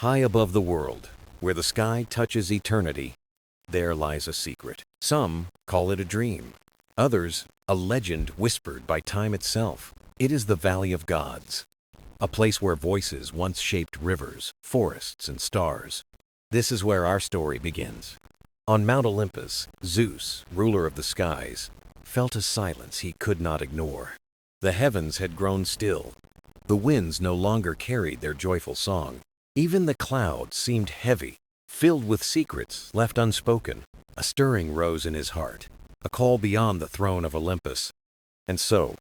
High above the world, where the sky touches eternity, there lies a secret. Some call it a dream. Others, a legend whispered by time itself. It is the Valley of Gods, a place where voices once shaped rivers, forests, and stars. This is where our story begins. On Mount Olympus, Zeus, ruler of the skies, felt a silence he could not ignore. The heavens had grown still. The winds no longer carried their joyful song. Even the clouds seemed heavy, filled with secrets left unspoken. A stirring rose in his heart, a call beyond the throne of Olympus. And so,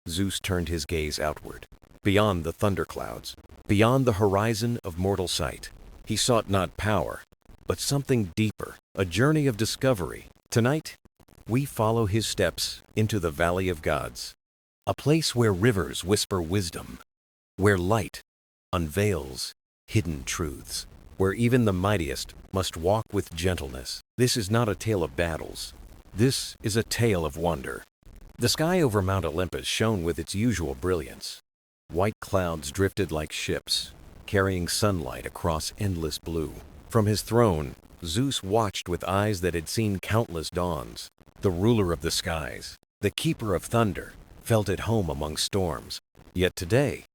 Zeus turned his gaze outward, beyond the thunderclouds, beyond the horizon of mortal sight. He sought not power, but something deeper, a journey of discovery. Tonight, we follow his steps into the Valley of Gods, a place where rivers whisper wisdom, where light unveils hidden truths, where even the mightiest must walk with gentleness. This is not a tale of battles. This is a tale of wonder. The sky over Mount Olympus shone with its usual brilliance. White clouds drifted like ships, carrying sunlight across endless blue. From his throne, Zeus watched with eyes that had seen countless dawns. The ruler of the skies, the keeper of thunder, felt at home among storms. Yet today,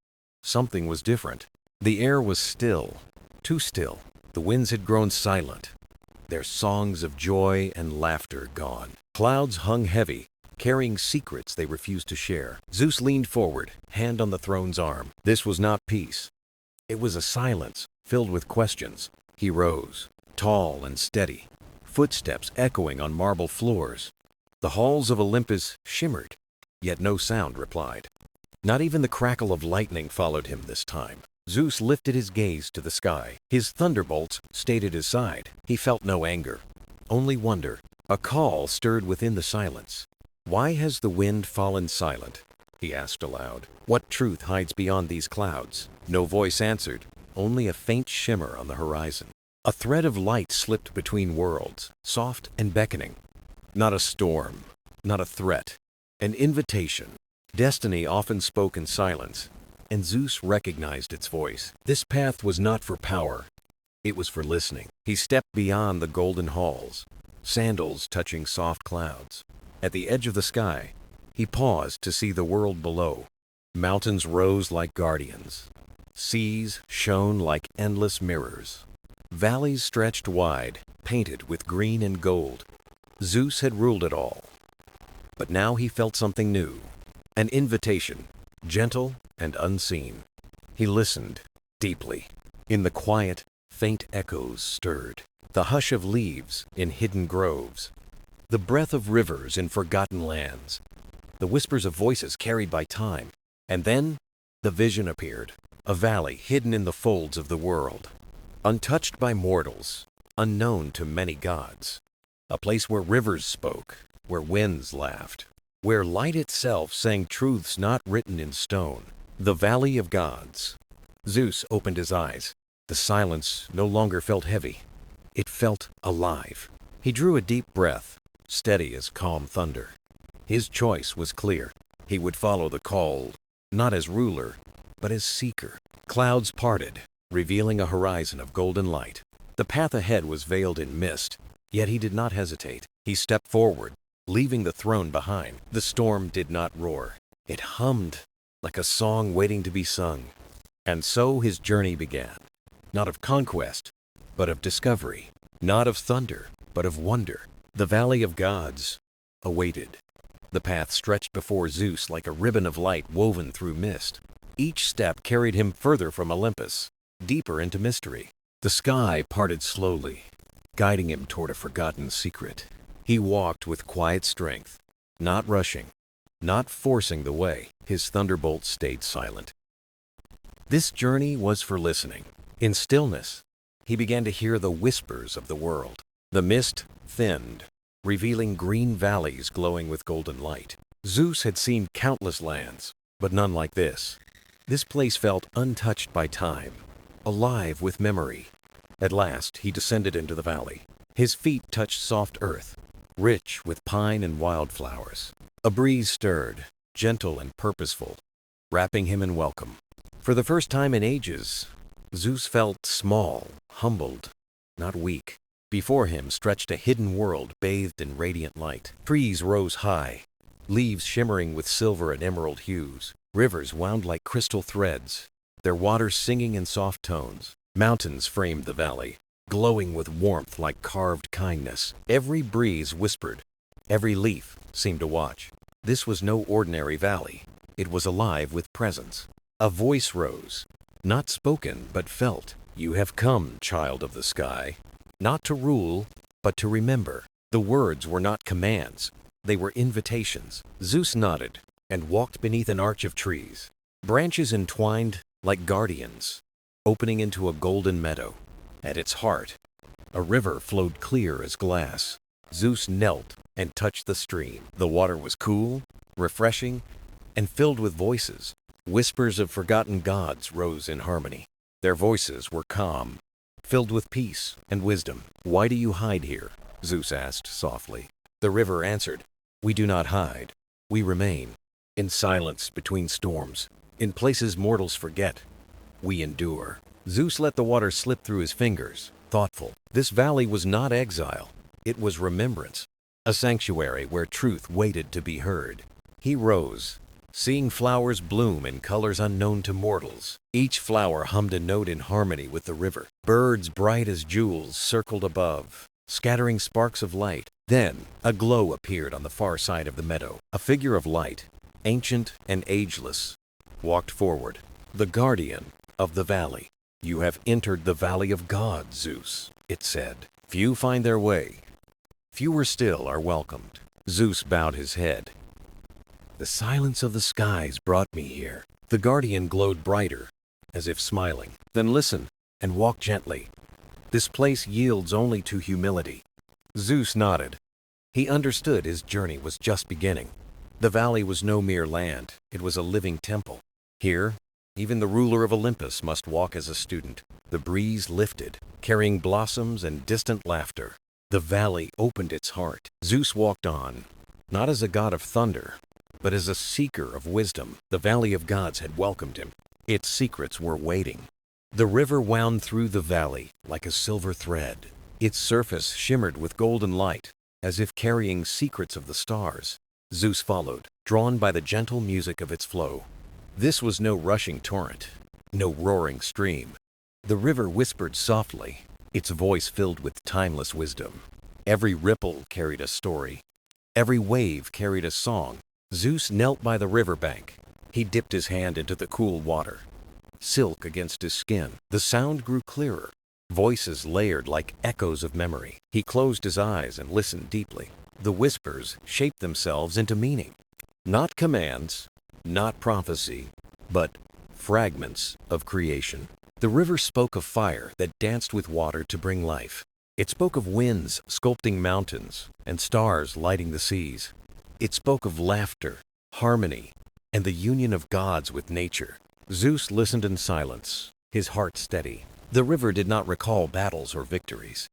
something was different. The air was still, too still. The winds had grown silent, their songs of joy and laughter gone. Clouds hung heavy, carrying secrets they refused to share. Zeus leaned forward, hand on the throne's arm. This was not peace. It was a silence filled with questions. He rose, tall and steady, footsteps echoing on marble floors. The halls of Olympus shimmered, yet no sound replied. Not even the crackle of lightning followed him this time. Zeus lifted his gaze to the sky. His thunderbolts stayed at his side. He felt no anger, only wonder. A call stirred within the silence. "Why has the wind fallen silent?" he asked aloud. "What truth hides beyond these clouds?" No voice answered, only a faint shimmer on the horizon. A thread of light slipped between worlds, soft and beckoning. Not a storm, not a threat, an invitation. Destiny often spoke in silence, and Zeus recognized its voice. This path was not for power, it was for listening. He stepped beyond the golden halls, sandals touching soft clouds. At the edge of the sky, he paused to see the world below. Mountains rose like guardians. Seas shone like endless mirrors. Valleys stretched wide, painted with green and gold. Zeus had ruled it all. But now he felt something new. An invitation, gentle and unseen. He listened deeply. In the quiet, faint echoes stirred. The hush of leaves in hidden groves. The breath of rivers in forgotten lands. The whispers of voices carried by time. And then, the vision appeared. A valley hidden in the folds of the world. Untouched by mortals, unknown to many gods. A place where rivers spoke, where winds laughed, where light itself sang truths not written in stone. The Valley of Gods. Zeus opened his eyes. The silence no longer felt heavy. It felt alive. He drew a deep breath, steady as calm thunder. His choice was clear. He would follow the call, not as ruler, but as seeker. Clouds parted, revealing a horizon of golden light. The path ahead was veiled in mist, yet he did not hesitate. He stepped forward, leaving the throne behind. The storm did not roar. It hummed like a song waiting to be sung. And so his journey began. Not of conquest, but of discovery. Not of thunder, but of wonder. The Valley of Gods awaited. The path stretched before Zeus like a ribbon of light woven through mist. Each step carried him further from Olympus, deeper into mystery. The sky parted slowly, guiding him toward a forgotten secret. He walked with quiet strength, not rushing, not forcing the way. His thunderbolts stayed silent. This journey was for listening. In stillness, he began to hear the whispers of the world. The mist thinned, revealing green valleys glowing with golden light. Zeus had seen countless lands, but none like this. This place felt untouched by time, alive with memory. At last, he descended into the valley. His feet touched soft earth, rich with pine and wildflowers. A breeze stirred, gentle and purposeful, wrapping him in welcome. For the first time in ages, Zeus felt small, humbled, not weak. Before him stretched a hidden world bathed in radiant light. Trees rose high, leaves shimmering with silver and emerald hues. Rivers wound like crystal threads, their waters singing in soft tones. Mountains framed the valley, glowing with warmth like carved kindness. Every breeze whispered, every leaf seemed to watch. This was no ordinary valley. It was alive with presence. A voice rose, not spoken but felt. You have come, child of the sky, not to rule, but to remember. The words were not commands, they were invitations. Zeus nodded and walked beneath an arch of trees, branches entwined like guardians, opening into a golden meadow. At its heart, a river flowed clear as glass. Zeus knelt and touched the stream. The water was cool, refreshing, and filled with voices. Whispers of forgotten gods rose in harmony. Their voices were calm, filled with peace and wisdom. Why do you hide here? Zeus asked softly. The river answered, we do not hide. We remain. In silence between storms, in places mortals forget, we endure. Zeus let the water slip through his fingers, thoughtful. This valley was not exile. It was remembrance, a sanctuary where truth waited to be heard. He rose, seeing flowers bloom in colors unknown to mortals. Each flower hummed a note in harmony with the river. Birds bright as jewels circled above, scattering sparks of light. Then a glow appeared on the far side of the meadow. A figure of light, ancient and ageless, walked forward. The guardian of the valley. You have entered the valley of God, Zeus, it said. Few find their way. Fewer still are welcomed. Zeus bowed his head. The silence of the skies brought me here. The guardian glowed brighter, as if smiling. Then listen and walk gently. This place yields only to humility. Zeus nodded. He understood his journey was just beginning. The valley was no mere land. It was a living temple. Here, even the ruler of Olympus must walk as a student. The breeze lifted, carrying blossoms and distant laughter. The valley opened its heart. Zeus walked on, not as a god of thunder, but as a seeker of wisdom. The valley of gods had welcomed him. Its secrets were waiting. The river wound through the valley like a silver thread. Its surface shimmered with golden light, as if carrying secrets of the stars. Zeus followed, drawn by the gentle music of its flow. This was no rushing torrent, no roaring stream. The river whispered softly, its voice filled with timeless wisdom. Every ripple carried a story. Every wave carried a song. Zeus knelt by the riverbank. He dipped his hand into the cool water. Silk against his skin. The sound grew clearer. Voices layered like echoes of memory. He closed his eyes and listened deeply. The whispers shaped themselves into meaning. Not commands, not prophecy, but fragments of creation. The river spoke of fire that danced with water to bring life. It spoke of winds sculpting mountains and stars lighting the seas. It spoke of laughter, harmony, and the union of gods with nature. Zeus listened in silence, his heart steady. The river did not recall battles or victories.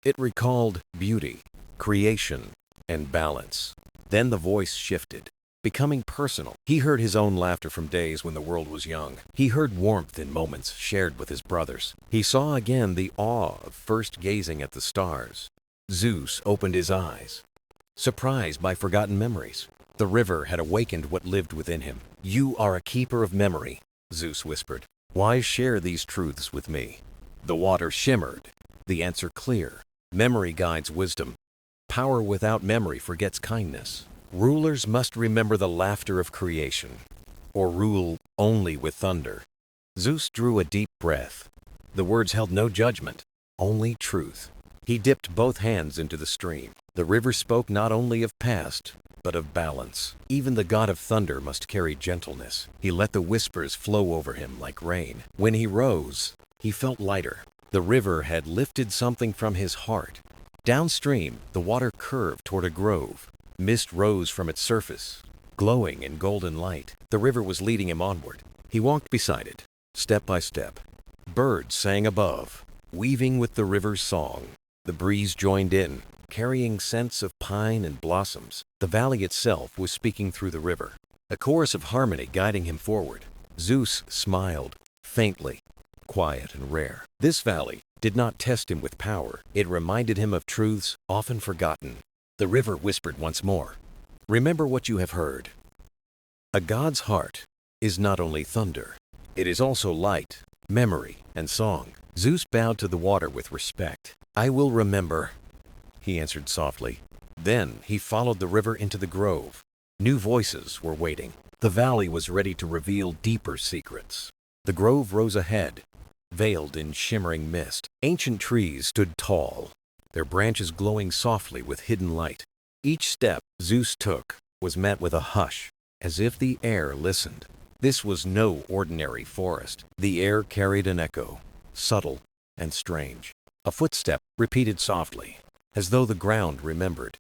It recalled beauty, creation, and balance. Then the voice shifted, becoming personal. He heard his own laughter from days when the world was young. He heard warmth in moments shared with his brothers. He saw again the awe of first gazing at the stars. Zeus opened his eyes, surprised by forgotten memories. The river had awakened what lived within him. You are a keeper of memory, Zeus whispered. Why share these truths with me? The water shimmered, the answer clear. Memory guides wisdom. Power without memory forgets kindness. Rulers must remember the laughter of creation, or rule only with thunder. Zeus drew a deep breath. The words held no judgment, only truth. He dipped both hands into the stream. The river spoke not only of past, but of balance. Even the god of thunder must carry gentleness. He let the whispers flow over him like rain. When he rose, he felt lighter. The river had lifted something from his heart. Downstream, the water curved toward a grove. Mist rose from its surface, glowing in golden light. The river was leading him onward. He walked beside it, step by step. Birds sang above, weaving with the river's song. The breeze joined in, carrying scents of pine and blossoms. The valley itself was speaking through the river, a chorus of harmony guiding him forward. Zeus smiled, faintly. quiet and rare. This valley did not test him with power. It reminded him of truths often forgotten. The river whispered once more, "Remember what you have heard. A god's heart is not only thunder, it is also light, memory, and song." Zeus bowed to the water with respect. "I will remember," he answered softly. Then he followed the river into the grove. New voices were waiting. The valley was ready to reveal deeper secrets. The grove rose ahead, veiled in shimmering mist. Ancient trees stood tall, their branches glowing softly with hidden light. Each step Zeus took was met with a hush, as if the air listened. This was no ordinary forest. The air carried an echo, subtle and strange. A footstep repeated softly, as though the ground remembered.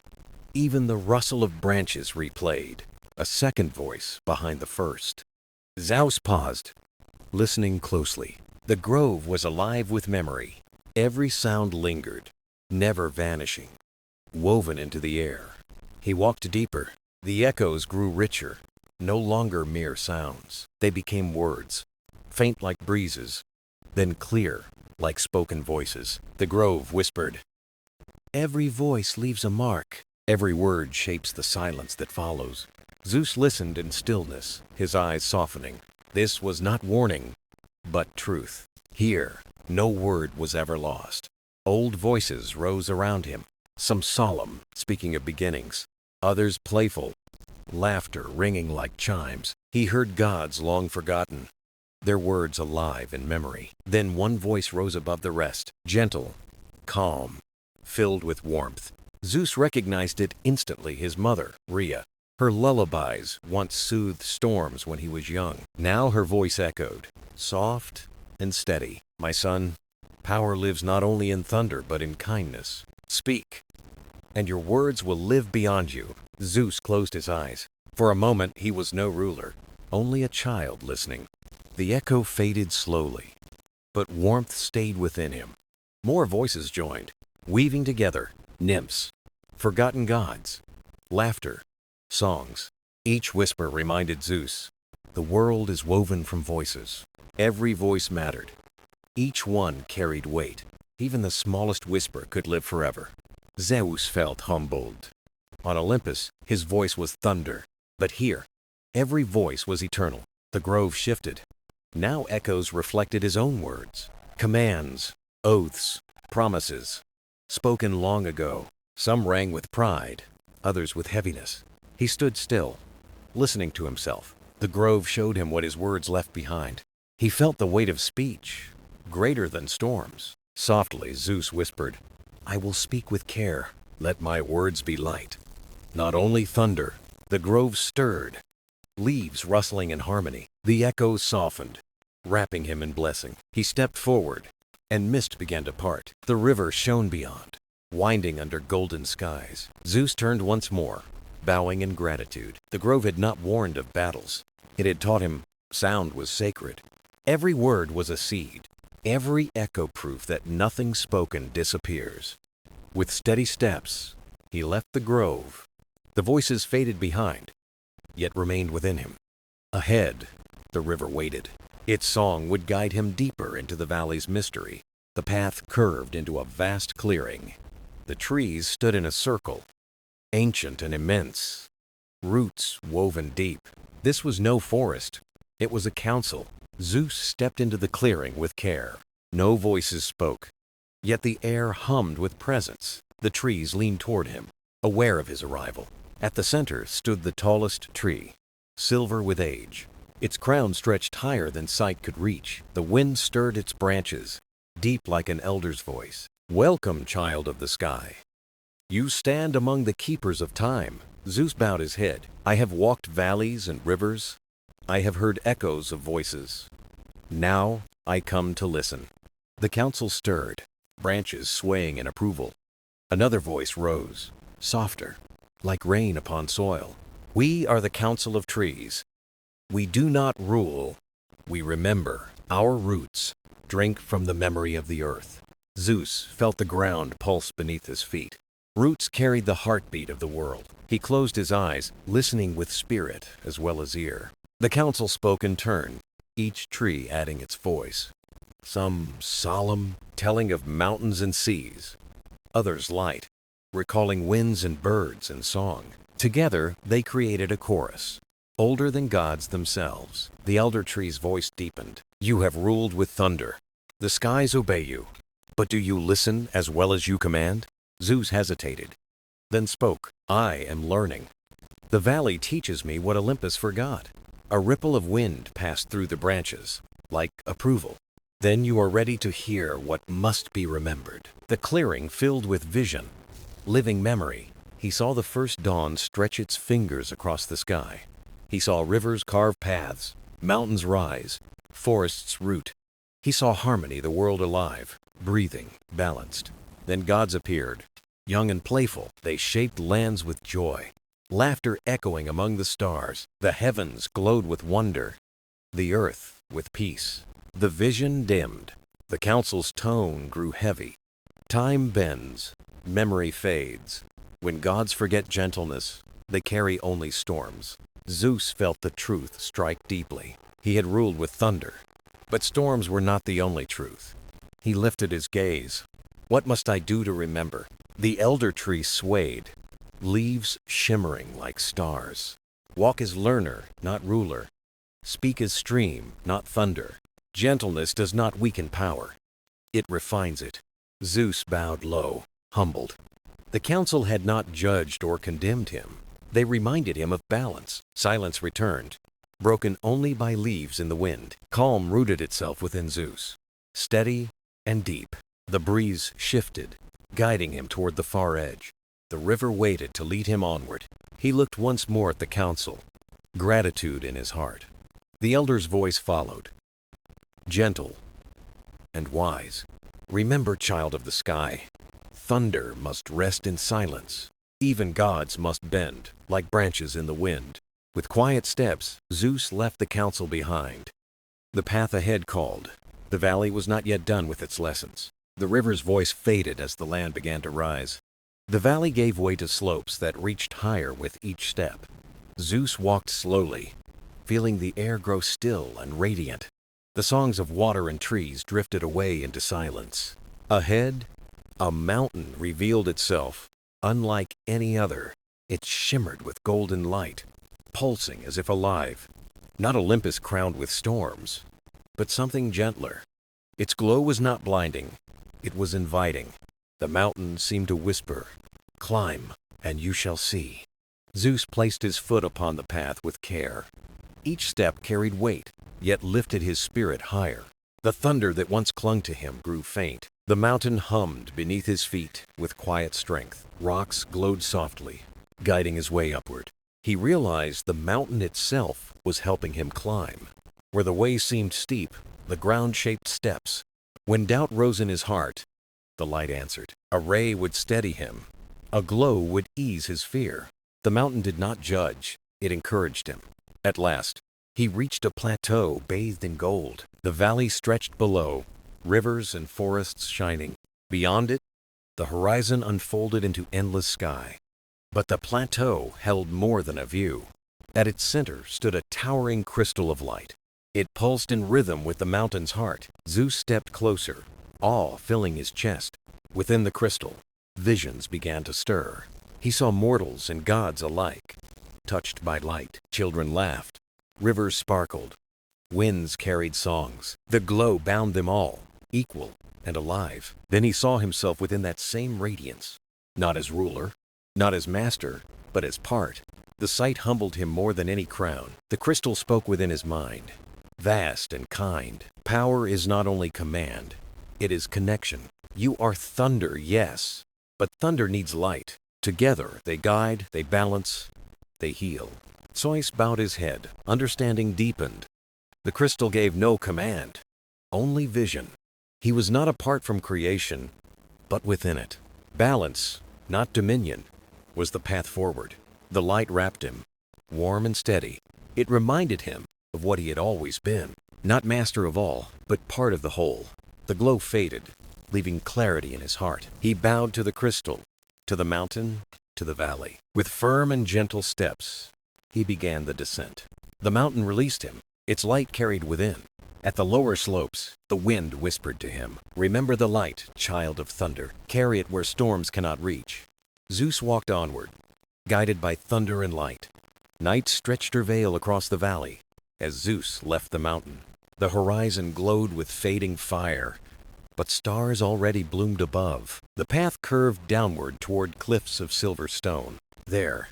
Even the rustle of branches replayed, a second voice behind the first. Zeus paused, listening closely. The grove was alive with memory. Every sound lingered, never vanishing, woven into the air. He walked deeper. The echoes grew richer, no longer mere sounds. They became words, faint like breezes, then clear like spoken voices. The grove whispered, "Every voice leaves a mark. Every word shapes the silence that follows." Zeus listened in stillness, his eyes softening. This was not warning, but truth. Here, no word was ever lost. Old voices rose around him, some solemn, speaking of beginnings, others playful, laughter ringing like chimes. He heard gods long forgotten, their words alive in memory. Then one voice rose above the rest, gentle, calm, filled with warmth. Zeus recognized it instantly, his mother, Rhea. Her lullabies once soothed storms when he was young. Now her voice echoed, soft and steady. "My son, power lives not only in thunder but in kindness. Speak, and your words will live beyond you." Zeus closed his eyes. For a moment he was no ruler, only a child listening. The echo faded slowly, but warmth stayed within him. More voices joined, weaving together, nymphs, forgotten gods, laughter, songs. Each whisper reminded Zeus, the world is woven from voices. Every voice mattered. Each one carried weight. Even the smallest whisper could live forever. Zeus felt humbled. On Olympus, his voice was thunder. But here, every voice was eternal. The grove shifted. Now echoes reflected his own words. Commands, oaths, promises, spoken long ago. Some rang with pride, others with heaviness. He stood still, listening to himself. The grove showed him what his words left behind. He felt the weight of speech, greater than storms. Softly, Zeus whispered, "I will speak with care. Let my words be light." Not only thunder, the grove stirred, leaves rustling in harmony. The echoes softened, wrapping him in blessing. He stepped forward, and mist began to part. The river shone beyond, winding under golden skies. Zeus turned once more, bowing in gratitude. The grove had not warned of battles. It had taught him sound was sacred. Every word was a seed, every echo proof that nothing spoken disappears. With steady steps, he left the grove. The voices faded behind, yet remained within him. Ahead, the river waited. Its song would guide him deeper into the valley's mystery. The path curved into a vast clearing. The trees stood in a circle, ancient and immense, roots woven deep. This was no forest. It was a council. Zeus stepped into the clearing with care. No voices spoke, yet the air hummed with presence. The trees leaned toward him, aware of his arrival. At the center stood the tallest tree, silver with age. Its crown stretched higher than sight could reach. The wind stirred its branches, deep like an elder's voice. "Welcome, child of the sky. You stand among the keepers of time." Zeus bowed his head. "I have walked valleys and rivers. I have heard echoes of voices. Now I come to listen." The council stirred, branches swaying in approval. Another voice rose, softer, like rain upon soil. "We are the council of trees. We do not rule. We remember. Our roots drink from the memory of the earth." Zeus felt the ground pulse beneath his feet. Roots carried the heartbeat of the world. He closed his eyes, listening with spirit as well as ear. The council spoke in turn, each tree adding its voice. Some solemn, telling of mountains and seas. Others light, recalling winds and birds and song. Together, they created a chorus. Older than gods themselves, the elder tree's voice deepened. You have ruled with thunder. The skies obey you. But do you listen as well as you command? Zeus hesitated, then spoke. I am learning. The valley teaches me what Olympus forgot. A ripple of wind passed through the branches, like approval. Then you are ready to hear what must be remembered. The clearing filled with vision, living memory. He saw the first dawn stretch its fingers across the sky. He saw rivers carve paths, mountains rise, forests root. He saw harmony, the world alive, breathing, balanced. Then gods appeared. Young and playful, they shaped lands with joy. Laughter echoing among the stars. The heavens glowed with wonder, the earth with peace. The vision dimmed. The council's tone grew heavy. Time bends, memory fades. When gods forget gentleness, they carry only storms. Zeus felt the truth strike deeply. He had ruled with thunder. But storms were not the only truth. He lifted his gaze. What must I do to remember? The elder tree swayed, leaves shimmering like stars. Walk as learner, not ruler. Speak as stream, not thunder. Gentleness does not weaken power. It refines it. Zeus bowed low, humbled. The council had not judged or condemned him. They reminded him of balance. Silence returned, broken only by leaves in the wind. Calm rooted itself within Zeus, steady and deep. The breeze shifted, guiding him toward the far edge. The river waited to lead him onward. He looked once more at the council, gratitude in his heart. The elder's voice followed, gentle and wise. Remember, child of the sky, thunder must rest in silence. Even gods must bend, like branches in the wind. With quiet steps, Zeus left the council behind. The path ahead called. The valley was not yet done with its lessons. The river's voice faded as the land began to rise. The valley gave way to slopes that reached higher with each step. Zeus walked slowly, feeling the air grow still and radiant. The songs of water and trees drifted away into silence. Ahead, a mountain revealed itself, unlike any other. It shimmered with golden light, pulsing as if alive. Not Olympus crowned with storms, but something gentler. Its glow was not blinding. It was inviting. The mountain seemed to whisper, "Climb, and you shall see." Zeus placed his foot upon the path with care. Each step carried weight, yet lifted his spirit higher. The thunder that once clung to him grew faint. The mountain hummed beneath his feet with quiet strength. Rocks glowed softly, guiding his way upward. He realized the mountain itself was helping him climb. Where the way seemed steep, the ground shaped steps. When doubt rose in his heart, the light answered. A ray would steady him. A glow would ease his fear. The mountain did not judge. It encouraged him. At last, he reached a plateau bathed in gold. The valley stretched below, rivers and forests shining. Beyond it, the horizon unfolded into endless sky. But the plateau held more than a view. At its center stood a towering crystal of light. It pulsed in rhythm with the mountain's heart. Zeus stepped closer, awe filling his chest. Within the crystal, visions began to stir. He saw mortals and gods alike, touched by light. Children laughed, rivers sparkled, winds carried songs. The glow bound them all, equal and alive. Then he saw himself within that same radiance, not as ruler, not as master, but as part. The sight humbled him more than any crown. The crystal spoke within his mind, vast and kind. Power is not only command, it is connection. You are thunder, yes, but thunder needs light. Together they guide, they balance, they heal. Zeus bowed his head. Understanding deepened. The crystal gave no command, only vision. He was not apart from creation, but within it. Balance, not dominion, was the path forward. The light wrapped him, warm and steady. It reminded him of what he had always been. Not master of all, but part of the whole. The glow faded, leaving clarity in his heart. He bowed to the crystal, to the mountain, to the valley. With firm and gentle steps, he began the descent. The mountain released him. Its light carried within. At the lower slopes, the wind whispered to him, "Remember the light, child of thunder. Carry it where storms cannot reach." Zeus walked onward, guided by thunder and light. Night stretched her veil across the valley. As Zeus left the mountain, the horizon glowed with fading fire, but stars already bloomed above. The path curved downward toward cliffs of silver stone. There,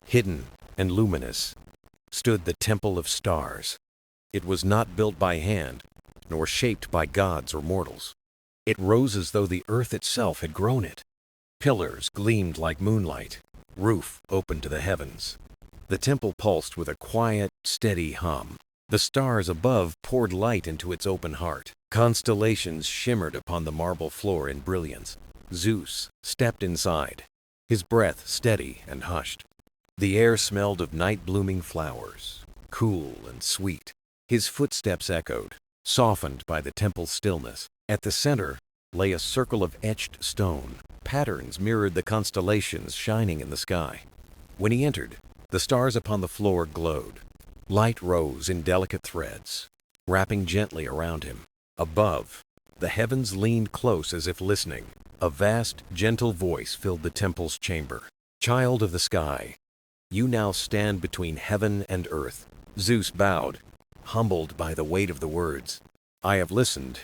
hidden and luminous, stood the Temple of Stars. It was not built by hand, nor shaped by gods or mortals. It rose as though the earth itself had grown it. Pillars gleamed like moonlight, roof open to the heavens. The temple pulsed with a quiet, steady hum. The stars above poured light into its open heart. Constellations shimmered upon the marble floor in brilliance. Zeus stepped inside, his breath steady and hushed. The air smelled of night-blooming flowers, cool and sweet. His footsteps echoed, softened by the temple's stillness. At the center lay a circle of etched stone. Patterns mirrored the constellations shining in the sky. When he entered, the stars upon the floor glowed. Light rose in delicate threads, wrapping gently around him. Above, the heavens leaned close as if listening. A vast, gentle voice filled the temple's chamber. "Child of the sky, you now stand between heaven and earth." Zeus bowed, humbled by the weight of the words. "I have listened,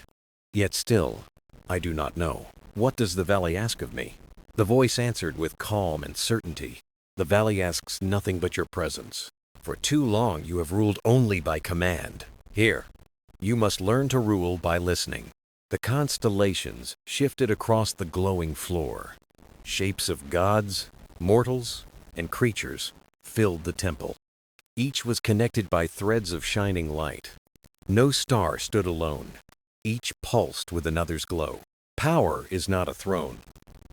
yet still, I do not know. What does the valley ask of me?" The voice answered with calm and certainty. "The valley asks nothing but your presence. For too long you have ruled only by command. Here, you must learn to rule by listening." The constellations shifted across the glowing floor. Shapes of gods, mortals, and creatures filled the temple. Each was connected by threads of shining light. No star stood alone. Each pulsed with another's glow. Power is not a throne.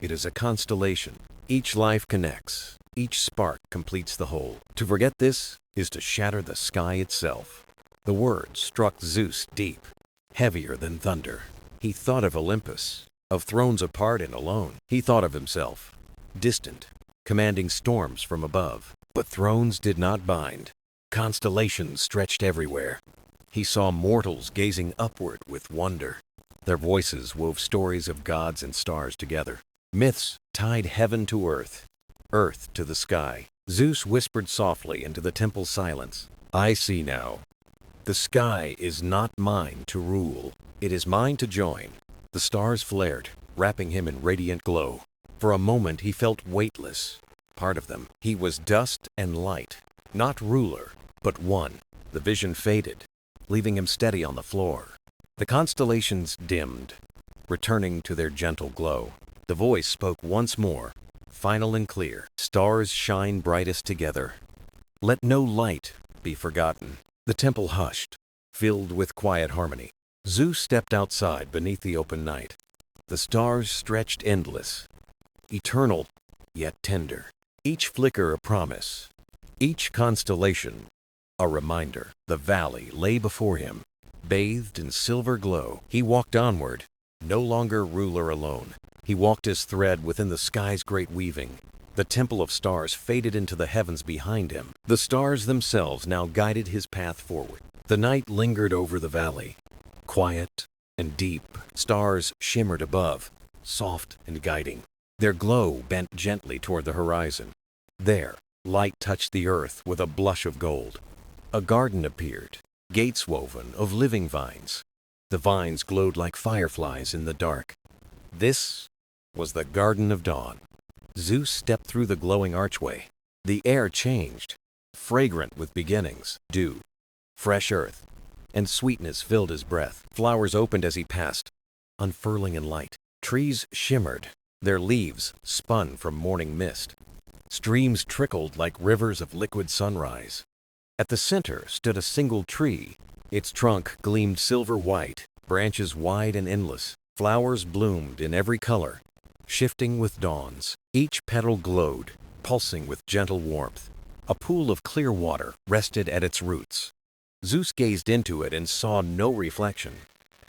It is a constellation. Each life connects. Each spark completes the whole. To forget this is to shatter the sky itself. The words struck Zeus deep, heavier than thunder. He thought of Olympus, of thrones apart and alone. He thought of himself, distant, commanding storms from above. But thrones did not bind. Constellations stretched everywhere. He saw mortals gazing upward with wonder. Their voices wove stories of gods and stars together. Myths tied heaven to earth, earth to the sky. Zeus whispered softly into the temple's silence. "I see now. The sky is not mine to rule. It is mine to join." The stars flared, wrapping him in radiant glow. For a moment he felt weightless, part of them. He was dust and light, not ruler, but one. The vision faded, leaving him steady on the floor. The constellations dimmed, returning to their gentle glow. The voice spoke once more, final and clear. "Stars shine brightest together. Let no light be forgotten." The temple hushed, filled with quiet harmony. Zeus stepped outside beneath the open night. The stars stretched endless, eternal yet tender. Each flicker a promise, each constellation a reminder. The valley lay before him, bathed in silver glow. He walked onward, no longer ruler alone. He walked as thread within the sky's great weaving. The temple of stars faded into the heavens behind him. The stars themselves now guided his path forward. The night lingered over the valley, quiet and deep. Stars shimmered above, soft and guiding. Their glow bent gently toward the horizon. There, light touched the earth with a blush of gold. A garden appeared, gates woven of living vines. The vines glowed like fireflies in the dark. This was the Garden of Dawn. Zeus stepped through the glowing archway. The air changed, fragrant with beginnings, dew, fresh earth, and sweetness filled his breath. Flowers opened as he passed, unfurling in light. Trees shimmered, their leaves spun from morning mist. Streams trickled like rivers of liquid sunrise. At the center stood a single tree. Its trunk gleamed silver white, branches wide and endless. Flowers bloomed in every color, shifting with dawns. Each petal glowed, pulsing with gentle warmth. A pool of clear water rested at its roots. Zeus gazed into it and saw no reflection.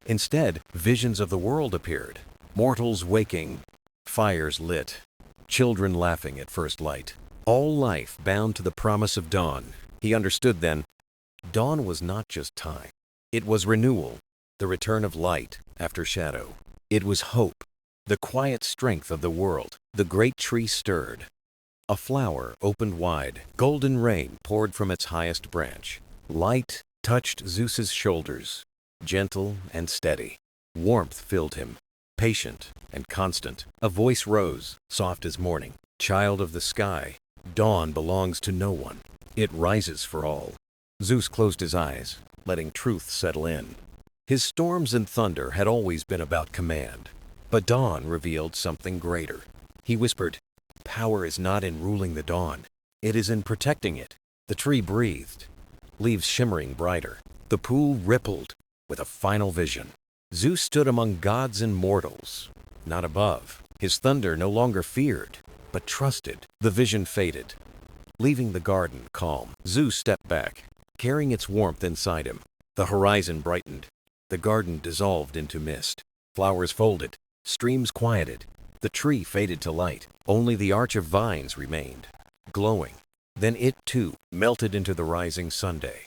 Instead, visions of the world appeared. Mortals waking, fires lit, children laughing at first light. All life bound to the promise of dawn. He understood then, dawn was not just time. It was renewal, the return of light after shadow. It was hope, the quiet strength of the world. The great tree stirred. A flower opened wide. Golden rain poured from its highest branch. Light touched Zeus's shoulders, gentle and steady. Warmth filled him, patient and constant. A voice rose, soft as morning. Child of the sky, dawn belongs to no one. It rises for all. Zeus closed his eyes, letting truth settle in. His storms and thunder had always been about command, but dawn revealed something greater. He whispered, "Power is not in ruling the dawn. It is in protecting it." The tree breathed, leaves shimmering brighter. The pool rippled with a final vision. Zeus stood among gods and mortals, not above. His thunder no longer feared, but trusted. The vision faded, leaving the garden calm. Zeus stepped back, carrying its warmth inside him. The horizon brightened. The garden dissolved into mist. Flowers folded, streams quieted. The tree faded to light. Only the arch of vines remained, glowing. Then it, too, melted into the rising Sunday.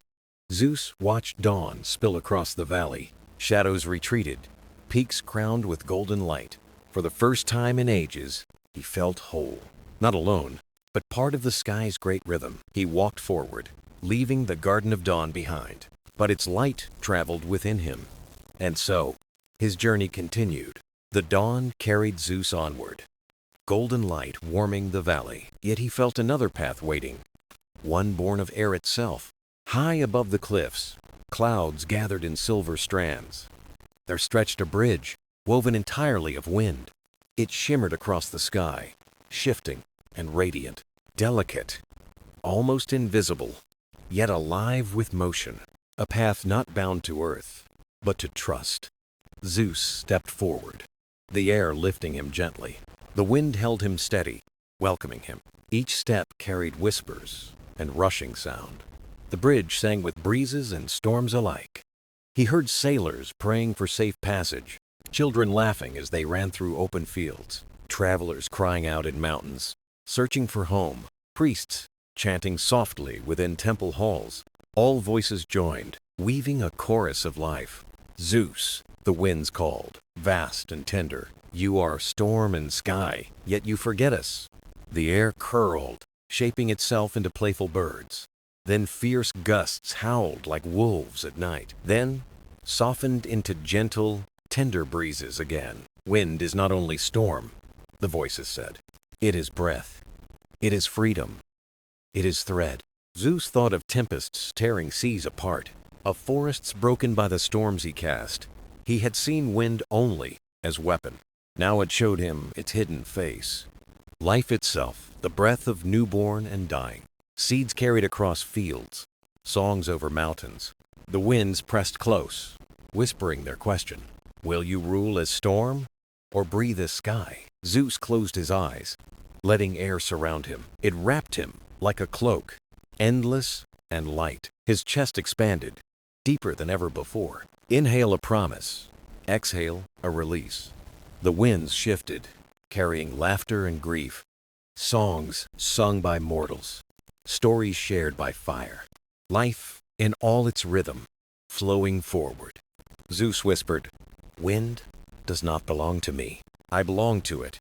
Zeus watched dawn spill across the valley. Shadows retreated, peaks crowned with golden light. For the first time in ages, he felt whole. Not alone, but part of the sky's great rhythm. He walked forward, leaving the Garden of Dawn behind. But its light traveled within him. And so, his journey continued. The dawn carried Zeus onward, golden light warming the valley. Yet he felt another path waiting, one born of air itself. High above the cliffs, clouds gathered in silver strands. There stretched a bridge, woven entirely of wind. It shimmered across the sky, shifting and radiant, delicate, almost invisible, yet alive with motion. A path not bound to earth, but to trust. Zeus stepped forward, the air lifting him gently. The wind held him steady, welcoming him. Each step carried whispers and rushing sound. The bridge sang with breezes and storms alike. He heard sailors praying for safe passage, children laughing as they ran through open fields, travelers crying out in mountains, searching for home, priests chanting softly within temple halls. All voices joined, weaving a chorus of life. Zeus, the winds called, vast and tender. You are storm and sky, yet you forget us. The air curled, shaping itself into playful birds. Then fierce gusts howled like wolves at night. Then softened into gentle, tender breezes again. Wind is not only storm, the voices said. It is breath. It is freedom. It is thread. Zeus thought of tempests tearing seas apart, of forests broken by the storms he cast. He had seen wind only as weapon. Now it showed him its hidden face. Life itself, the breath of newborn and dying. Seeds carried across fields, songs over mountains. The winds pressed close, whispering their question. Will you rule as storm or breathe as sky? Zeus closed his eyes, letting air surround him. It wrapped him like a cloak, endless and light. His chest expanded, deeper than ever before. Inhale a promise, exhale a release. The winds shifted, carrying laughter and grief. Songs sung by mortals, stories shared by fire. Life in all its rhythm, flowing forward. Zeus whispered, "Wind does not belong to me. I belong to it."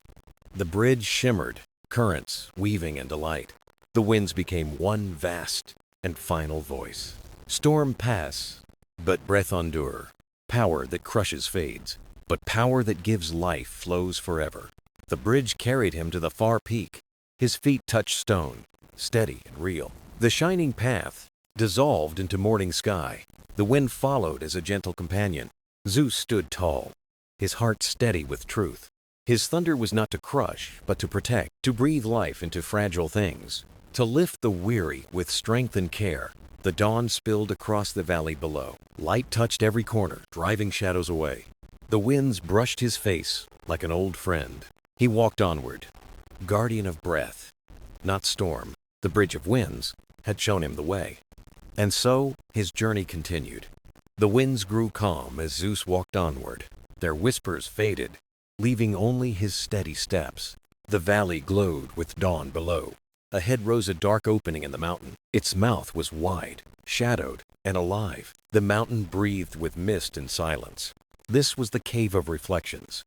The bridge shimmered, currents weaving into light. The winds became one vast and final voice. Storm pass, but breath endure. Power that crushes fades, but power that gives life flows forever. The bridge carried him to the far peak. His feet touched stone, steady and real. The shining path dissolved into morning sky. The wind followed as a gentle companion. Zeus stood tall, his heart steady with truth. His thunder was not to crush, but to protect, to breathe life into fragile things, to lift the weary with strength and care. The dawn spilled across the valley below. Light touched every corner, driving shadows away. The winds brushed his face like an old friend. He walked onward, guardian of breath, not storm. The bridge of winds had shown him the way. And so his journey continued. The winds grew calm as Zeus walked onward. Their whispers faded, leaving only his steady steps. The valley glowed with dawn below. Ahead rose a dark opening in the mountain. Its mouth was wide, shadowed, and alive. The mountain breathed with mist and silence. This was the Cave of Reflections.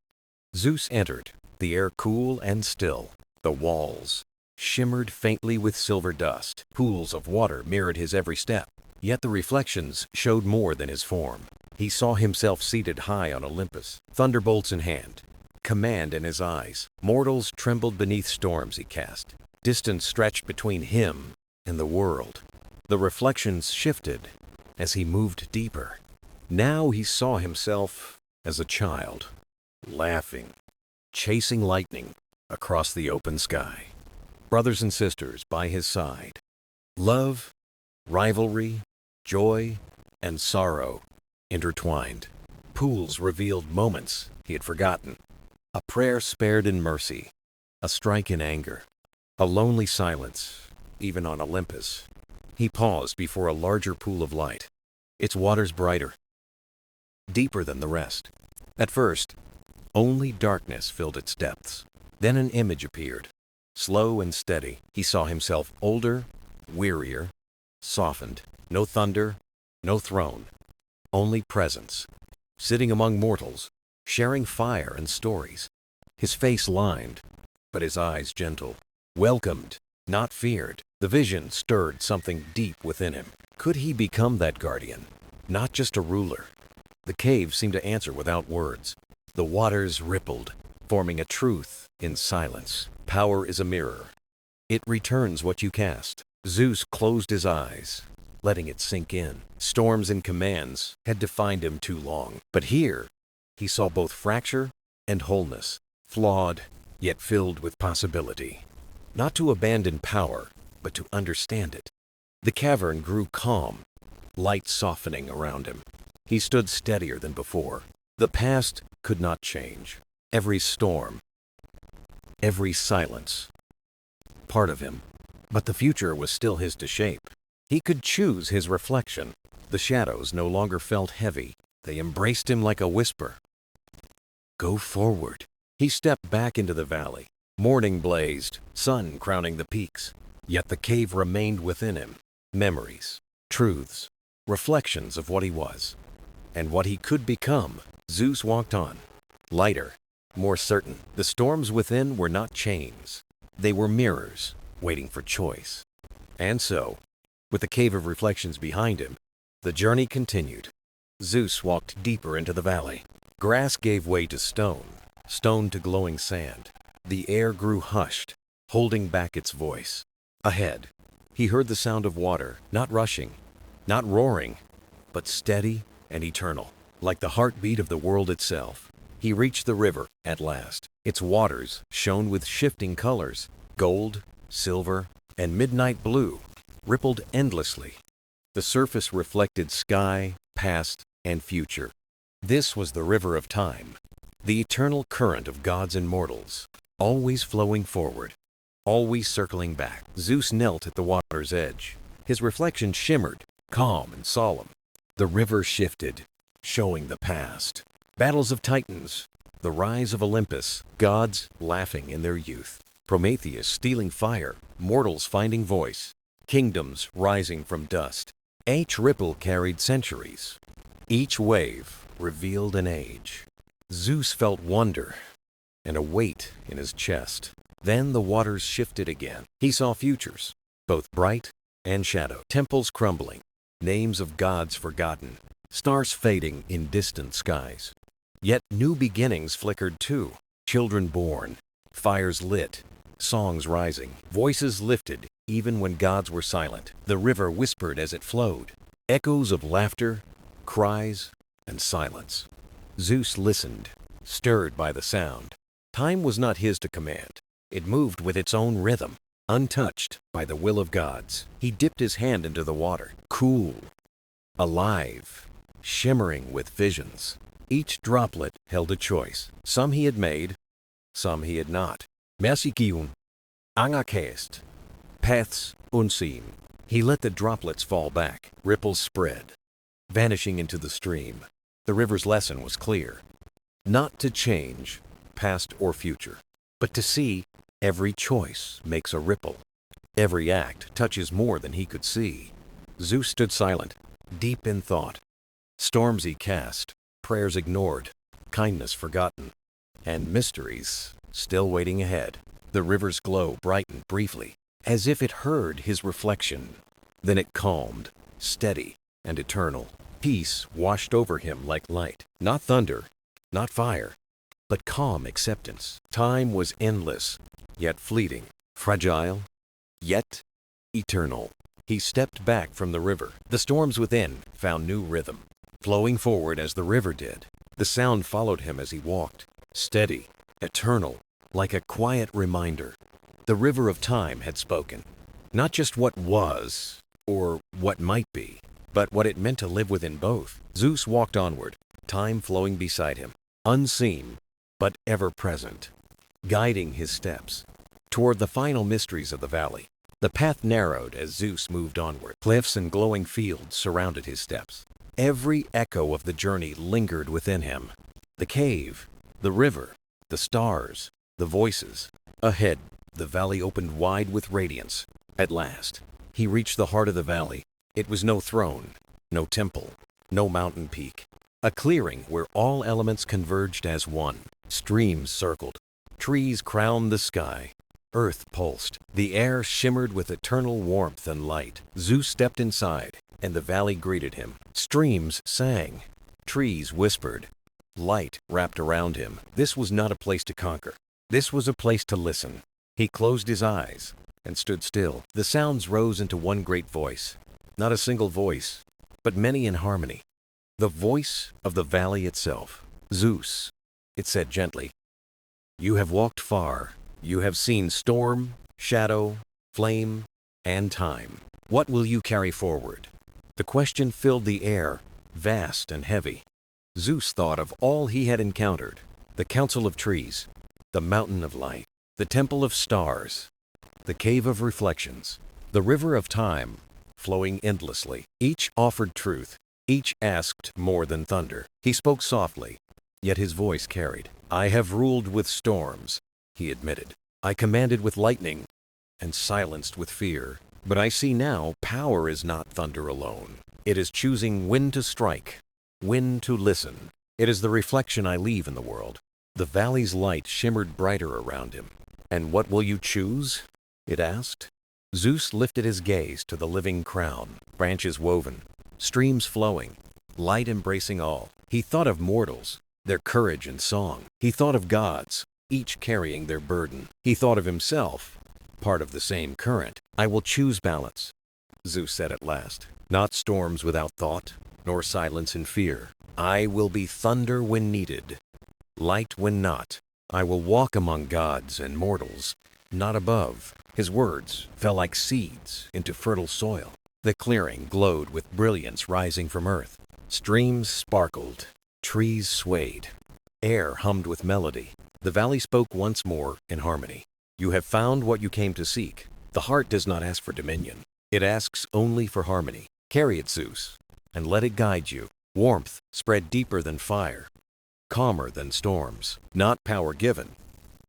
Zeus entered, the air cool and still. The walls shimmered faintly with silver dust. Pools of water mirrored his every step. Yet the reflections showed more than his form. He saw himself seated high on Olympus, thunderbolts in hand, command in his eyes. Mortals trembled beneath storms he cast. Distance stretched between him and the world. The reflections shifted as he moved deeper. Now he saw himself as a child, laughing, chasing lightning across the open sky. Brothers and sisters by his side. Love, rivalry, joy, and sorrow intertwined. Pools revealed moments he had forgotten. A prayer spared in mercy, a strike in anger, a lonely silence, even on Olympus. He paused before a larger pool of light, its waters brighter, deeper than the rest. At first, only darkness filled its depths. Then an image appeared, slow and steady. He saw himself older, wearier, softened. No thunder, no throne, only presence. Sitting among mortals, sharing fire and stories. His face lined, but his eyes gentle. Welcomed, not feared. The vision stirred something deep within him. Could he become that guardian? Not just a ruler. The cave seemed to answer without words. The waters rippled, forming a truth in silence. Power is a mirror. It returns what you cast. Zeus closed his eyes, letting it sink in. Storms and commands had defined him too long. But here, he saw both fracture and wholeness, flawed, yet filled with possibility. Not to abandon power, but to understand it. The cavern grew calm, light softening around him. He stood steadier than before. The past could not change. Every storm, every silence, part of him. But the future was still his to shape. He could choose his reflection. The shadows no longer felt heavy. They embraced him like a whisper. Go forward. He stepped back into the valley. Morning blazed, sun crowning the peaks. Yet the cave remained within him. Memories, truths, reflections of what he was and what he could become. Zeus walked on, lighter, more certain. The storms within were not chains. They were mirrors, waiting for choice. And so, with the cave of reflections behind him, the journey continued. Zeus walked deeper into the valley. Grass gave way to stone, stone to glowing sand. The air grew hushed, holding back its voice. Ahead, he heard the sound of water, not rushing, not roaring, but steady and eternal, like the heartbeat of the world itself. He reached the river at last. Its waters shone with shifting colors, gold, silver, and midnight blue, rippled endlessly. The surface reflected sky, past, and future. This was the river of time, the eternal current of gods and mortals, always flowing forward, always circling back. Zeus knelt at the water's edge. His reflection shimmered, calm and solemn. The river shifted, showing the past. Battles of titans, the rise of Olympus, gods laughing in their youth. Prometheus stealing fire, mortals finding voice, kingdoms rising from dust. Each ripple carried centuries. Each wave revealed an age. Zeus felt wonder and a weight in his chest. Then the waters shifted again. He saw futures, both bright and shadow. Temples crumbling, names of gods forgotten, stars fading in distant skies. Yet new beginnings flickered too. Children born, fires lit, songs rising, voices lifted even when gods were silent. The river whispered as it flowed, echoes of laughter, cries, and silence. Zeus listened, stirred by the sound. Time was not his to command. It moved with its own rhythm, untouched by the will of gods. He dipped his hand into the water, cool, alive, shimmering with visions. Each droplet held a choice. Some he had made, some he had not. Mythical, conquest, paths unseen. He let the droplets fall back. Ripples spread, vanishing into the stream. The river's lesson was clear. Not to change, past or future, but to see every choice makes a ripple. Every act touches more than he could see. Zeus stood silent, deep in thought. Storms he cast, prayers ignored, kindness forgotten, and mysteries still waiting ahead. The river's glow brightened briefly, as if it heard his reflection. Then it calmed, steady and eternal. Peace washed over him like light. Not thunder, not fire, but calm acceptance. Time was endless, yet fleeting, fragile, yet eternal. He stepped back from the river. The storms within found new rhythm, flowing forward as the river did. The sound followed him as he walked, steady, eternal, like a quiet reminder. The river of time had spoken. Not just what was, or what might be, but what it meant to live within both. Zeus walked onward, time flowing beside him, unseen, but ever present, guiding his steps toward the final mysteries of the valley. The path narrowed as Zeus moved onward. Cliffs and glowing fields surrounded his steps. Every echo of the journey lingered within him. The cave, the river, the stars, the voices. Ahead, the valley opened wide with radiance. At last, he reached the heart of the valley. It was no throne, no temple, no mountain peak. A clearing where all elements converged as one. Streams circled, trees crowned the sky, earth pulsed. The air shimmered with eternal warmth and light. Zeus stepped inside, and the valley greeted him. Streams sang, trees whispered, light wrapped around him. This was not a place to conquer. This was a place to listen. He closed his eyes and stood still. The sounds rose into one great voice. Not a single voice, but many in harmony. The voice of the valley itself. Zeus, it said gently, you have walked far. You have seen storm, shadow, flame, and time. What will you carry forward? The question filled the air, vast and heavy. Zeus thought of all he had encountered. The council of trees, the mountain of light, the temple of stars, the cave of reflections, the river of time, flowing endlessly. Each offered truth. Each asked more than thunder. He spoke softly, yet his voice carried. I have ruled with storms, he admitted. I commanded with lightning and silenced with fear. But I see now power is not thunder alone. It is choosing when to strike, when to listen. It is the reflection I leave in the world. The valley's light shimmered brighter around him. And what will you choose? It asked. Zeus lifted his gaze to the living crown, branches woven, streams flowing, light embracing all. He thought of mortals, their courage and song. He thought of gods, each carrying their burden. He thought of himself, part of the same current. I will choose balance, Zeus said at last. Not storms without thought, nor silence in fear. I will be thunder when needed, light when not. I will walk among gods and mortals, not above. His words fell like seeds into fertile soil. The clearing glowed with brilliance rising from earth. Streams sparkled, trees swayed, air hummed with melody. The valley spoke once more in harmony. You have found what you came to seek. The heart does not ask for dominion. It asks only for harmony. Carry it, Zeus, and let it guide you. Warmth spread deeper than fire, calmer than storms. Not power given,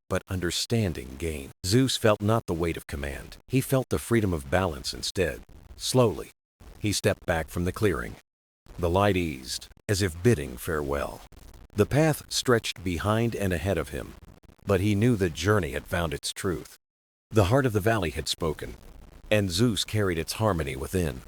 but understanding gained. Zeus felt not the weight of command. He felt the freedom of balance instead. Slowly, he stepped back from the clearing. The light eased, as if bidding farewell. The path stretched behind and ahead of him, but he knew the journey had found its truth. The heart of the valley had spoken, and Zeus carried its harmony within.